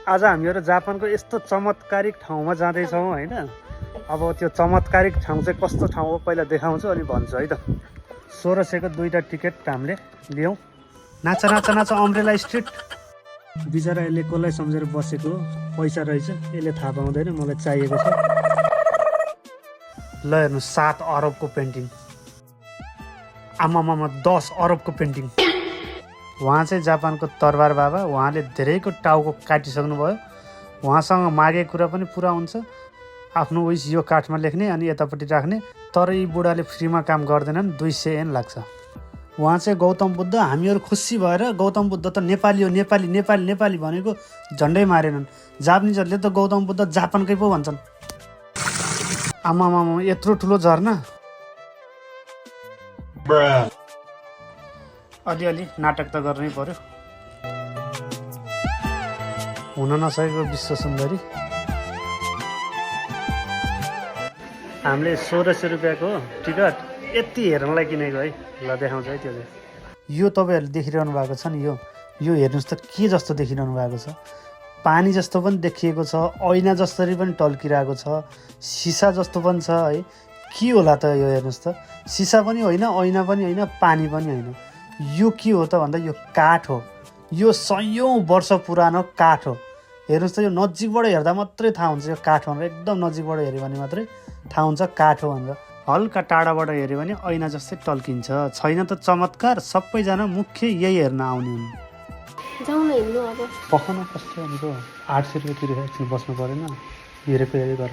आज हामीहरू जापानको यस्तो चमत्कारिक ठाउँमा जाँदैछौँ होइन। अब त्यो चमत्कारिक ठाउँ चाहिँ कस्तो ठाउँ हो पहिला देखाउँछु अनि भन्छु है त। 1600 को 2टा टिकट हामीले लियौँ। नाच नाच नाच अम्ब्रेला स्ट्रिट। बिचरा यसले कसलाई सम्झेर बसेको पैसा रहेछ यसले थाहा पाउँदैन। मलाई चाहिएको छ। ल हेर्नु 7 अरबको पेन्टिङ। आमामामा 10 अरबको पेन्टिङ। उहाँ चाहिँ जापानको तरबार बाबा। उहाँले धेरैको टाउको काटिसक्नु भयो। उहाँसँग मागेको कुरा पनि पुरा हुन्छ। आफ्नो उइस यो काठमा लेख्ने अनि यतापट्टि राख्ने। तर यी बुढाले फ्रीमा काम गर्दैनन्। 200 येन लाग्छ। उहाँ चाहिँ गौतम बुद्ध। हामीहरू खुसी भएर गौतम बुद्ध त नेपाली हो नेपाली नेपाली नेपाली भनेको झन्डै मारेनन्। जापानिजहरूले त गौतम बुद्ध जापानकै पो भन्छन्। आमामामा यत्रो ठुलो झरना। अलिअलि नाटक त गर्नै पर्यो। हुन नसकेको विश्व सुन्दरी। हामीले 1600 रुपियाँको टिकट यति हेर्नलाई किनेको है। ल देखाउँछ है त्यो चाहिँ। यो तपाईँहरूले देखिरहनु भएको छ नि। यो हेर्नुहोस् त के जस्तो देखिरहनु भएको छ। पानी जस्तो पनि देखिएको छ। ऐना जसरी पनि टल्किरहेको छ। सिसा जस्तो पनि छ है। के होला त यो हेर्नुहोस् त। सिसा पनि होइन ऐना पनि होइन पानी पनि होइन। यो के हो त भन्दा यो काठ हो। यो सयौँ वर्ष पुरानो काठ हो। हेर्नुहोस् त यो नजिकबाट हेर्दा मात्रै थाहा हुन्छ यो काठ भनेर। एकदम नजिकबाट हेऱ्यो भने मात्रै थाहा हुन्छ काठ हो भनेर। हल्का टाढाबाट हेऱ्यो भने ऐना जस्तै टल्किन्छ। छैन त चमत्कार। सबैजना मुख्य यही हेर्न आउने हुन्। जाउँ न हिँड्नु अब। पखाउन कस्तो भनेको 800 रुपियाँ तिरेर एकछिन बस्नु परेन। हेरेको हेरे गर।